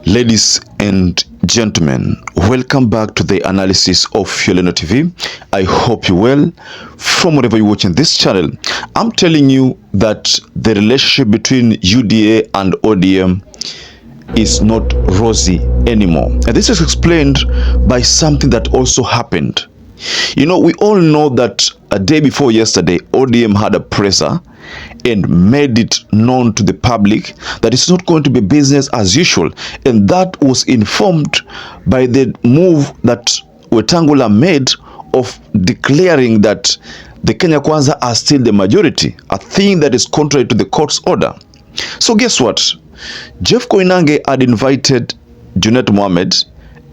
Ladies and gentlemen, welcome back to the analysis of YOLENO TV. I hope you're well from wherever you're watching this channel. I'm telling you that the relationship between UDA and ODM is not rosy anymore. And this is explained by something that also happened. You know, we all know that a day before yesterday, ODM had a presser and made it known to the public that it's not going to be business as usual. And that was informed by the move that Wetangula made of declaring that the Kenya Kwanza are still the majority, a thing that is contrary to the court's order. So guess what? Jeff Koinange had invited Junet Mohammed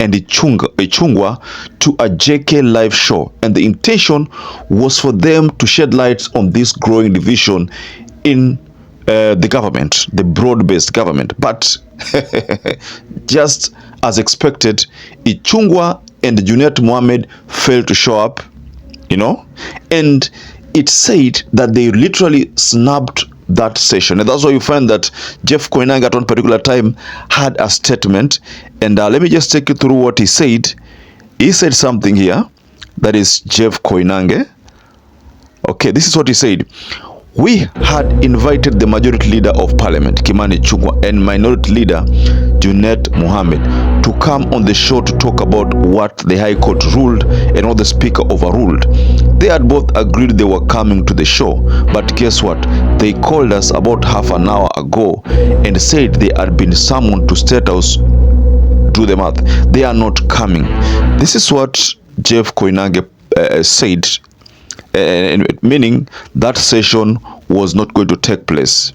and ICHUNGWA to a JK live show, and the intention was for them to shed light on this growing division in the government, the broad-based government. But just as expected, ICHUNGWA and Junet Mohammed failed to show up, you know, and it said that they literally snubbed that session. And that's why you find that Jeff Koinange at one particular time had a statement, and let me just take you through what he said. He said something here, that is Jeff Koinange. Okay, this is what he said. We had invited the majority leader of parliament, KIMANI ICHUNGWA, and minority leader, Junet Mohammed, to come on the show to talk about what the High Court ruled and what the Speaker overruled. They had both agreed they were coming to the show, but guess what? They called us about half an hour ago and said they had been summoned to State House. Do the math. They are not coming. This is what Jeff Koinange said, meaning that session was not going to take place.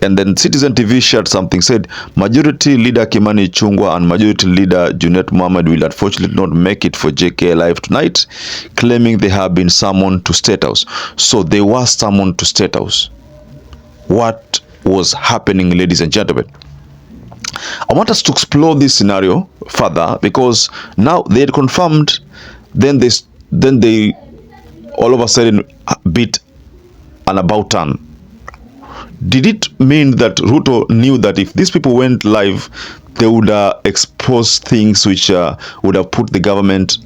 And then Citizen TV shared something, said majority leader KIMANI ICHUNGWA and majority leader Junet Mohammed will unfortunately not make it for JK Live tonight, claiming they have been summoned to State House. So they were summoned to State House. What was happening, ladies and gentlemen? I want us to explore this scenario further, because now they had confirmed, then they all of a sudden beat an about turn. Did it mean that Ruto knew that if these people went live, they would expose things which would have put the government,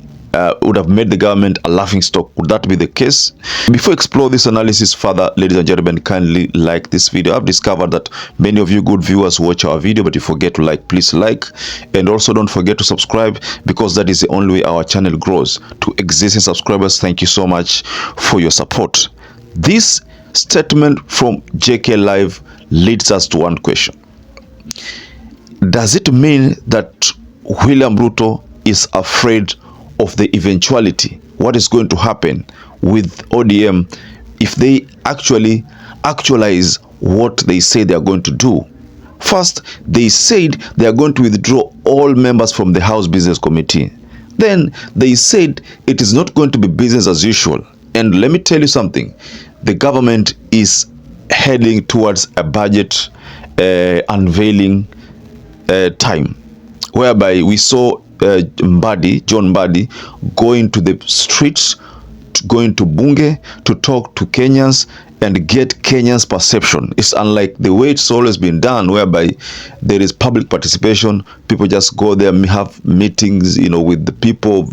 would have made the government a laughing stock? Would that be the case? Before I explore this analysis further, ladies and gentlemen, kindly like this video. I've discovered that many of you good viewers watch our video, but you forget to like. Please like, and also don't forget to subscribe, because that is the only way our channel grows. To existing subscribers, thank you so much for your support. This statement from JK Live leads us to one question. Does it mean that William Ruto is afraid of the eventuality, what is going to happen with ODM if they actualize what they say they are going to do? First, they said they are going to withdraw all members from the House Business Committee. Then they said it is not going to be business as usual. And let me tell you something, the government is heading towards a budget unveiling time, whereby we saw John Mbadi going to the streets, going to Bunge to talk to Kenyans and get Kenyans' perception. It's unlike the way it's always been done, whereby there is public participation. People just go there, have meetings, you know, with the people,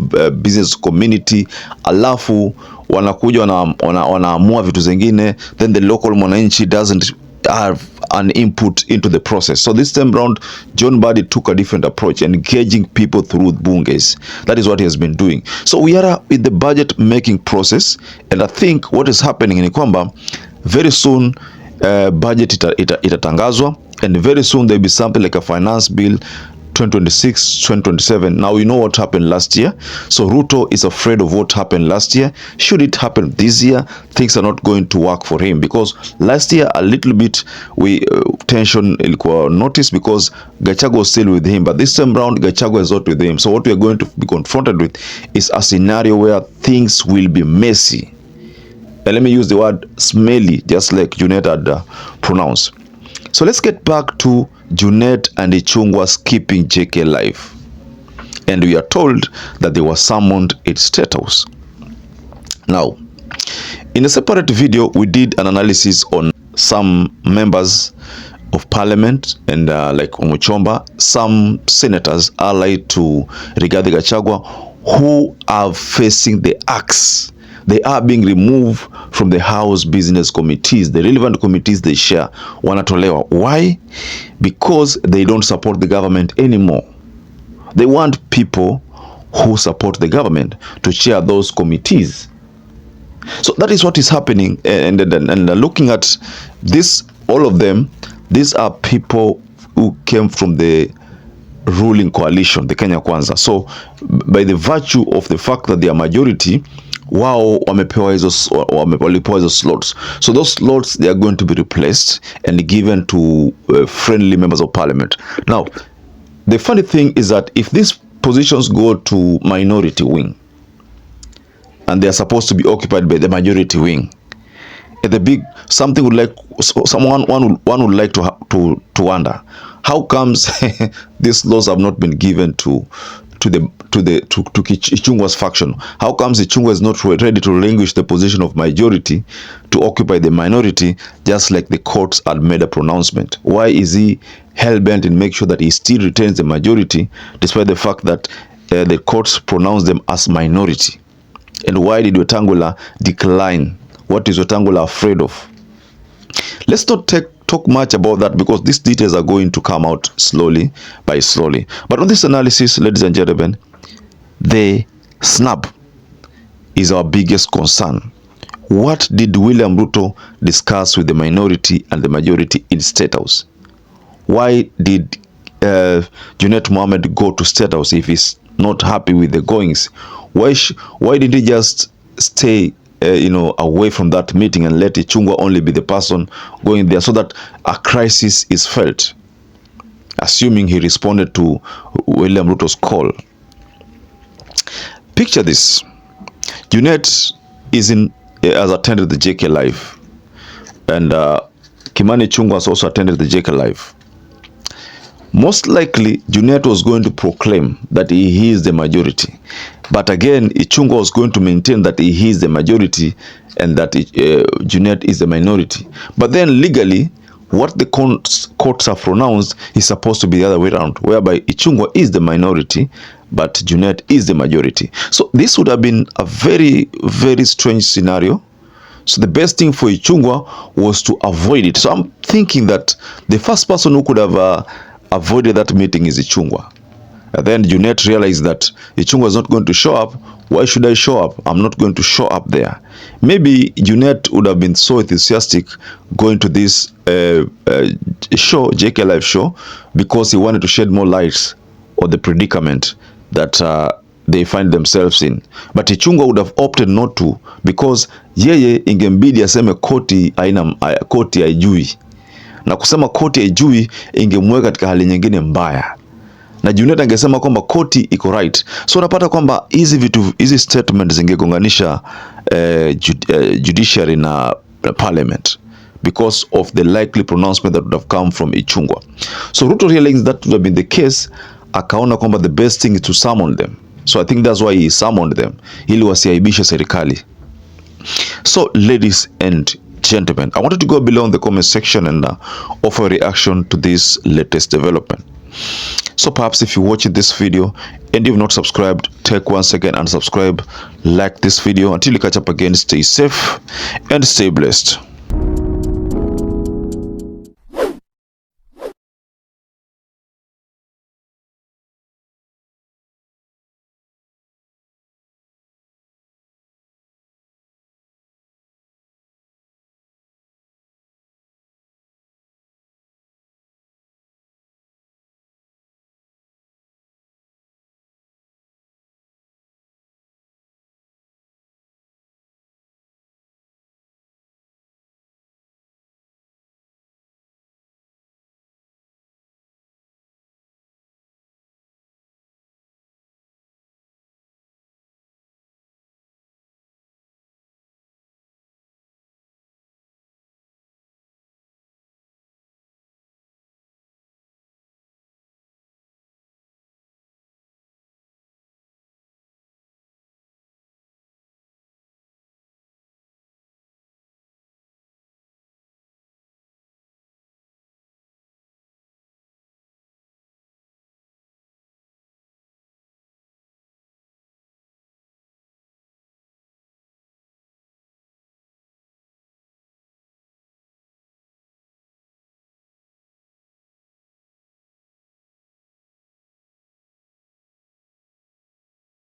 business community, alafu wanakuja wanaamua vitu zingine, then the local mwananchi doesn't have an input into the process. So this time around, John Mbadi took a different approach, engaging people through bunges. That is what he has been doing. So we are in the budget making process, and I think what is happening ni kwamba very soon budget itatangazwa, and very soon there will be something like a finance bill 2026, 2027. Now, you know what happened last year. So Ruto is afraid of what happened last year. Should it happen this year, things are not going to work for him, because last year a little bit we tension ilikuwa noticed because Gachagua was still with him, but this time around Gachagua is not with him. So what we are going to be confronted with is a scenario where things will be messy. And let me use the word smelly, just like Junet had pronounced. So let's get back to Junet and ICHUNGWA skipping JK Live. And we are told that they were summoned at State House. Now, in a separate video, we did an analysis on some members of parliament and like Omuchomba, some senators allied to Rigathi Gachagua who are facing the axe. They are being removed from the House business committees, the relevant committees they share. Wanatolewa. Why? Because they don't support the government anymore. They want people who support the government to chair those committees. So that is what is happening. And looking at this, all of them, these are people who came from the ruling coalition, the Kenya Kwanza. So by the virtue of the fact that they are majority, wao walipewa hizo slots. So those slots, they are going to be replaced and given to friendly members of parliament. Now, the funny thing is that if these positions go to minority wing and they are supposed to be occupied by the majority wing, the big something would like one would like to wonder, how comes these laws have not been given to ICHUNGWA's faction? How comes ICHUNGWA is not ready to relinquish the position of majority to occupy the minority, just like the courts had made a pronouncement? Why is he hell-bent in make sure that he still retains the majority, despite the fact that the courts pronounced them as minority? And why did Wetangula decline? What is Wetangula afraid of? Let's not talk much about that, because these details are going to come out slowly by slowly. But on this analysis, ladies and gentlemen, the snub is our biggest concern. What did William Ruto discuss with the minority and the majority in State House? Why did Junet Mohammed go to State House if he's not happy with the goings? Why did he just stay away from that meeting and let ICHUNGWA only be the person going there, so that a crisis is felt, assuming he responded to William Ruto's call? Picture this. Junet has attended the JK Live, and KIMANI ICHUNGWA has also attended the JK Live. Most likely, Junet was going to proclaim that he is the majority. But again, ICHUNGWA was going to maintain that he is the majority and that Junet is the minority. But then legally, what the courts have pronounced is supposed to be the other way around, whereby ICHUNGWA is the minority, but Junet is the majority. So this would have been a very, very strange scenario. So the best thing for ICHUNGWA was to avoid it. So I'm thinking that the first person who could have avoided that meeting is ICHUNGWA. And then Junet realized that ICHUNGWA is not going to show up. Why should I show up? I'm not going to show up there. Maybe Junet would have been so enthusiastic going to this show, JK Live show, because he wanted to shed more light on the predicament that they find themselves in. But ICHUNGWA would have opted not to, because yeye ingembidi aseme koti haijui. Na kusema koti haijui ingemweka katika hali nyingine mbaya. Na Junet angesema kwamba koti iko right. So unapata kwamba hizi statement zingegonganisha judiciary na parliament, because of the likely pronouncement that would have come from ICHUNGWA. So Ruto realized that would have been the case, akaona kwamba the best thing is to summon them. So I think that's why he summoned them, ili wasiaibishe serikali. So ladies and gentlemen, I wanted to go below in the comment section and offer a reaction to this latest development. So perhaps if you're watching this video and you've not subscribed, take 1 second and subscribe, like this video. Until you catch up again, stay safe and stay blessed.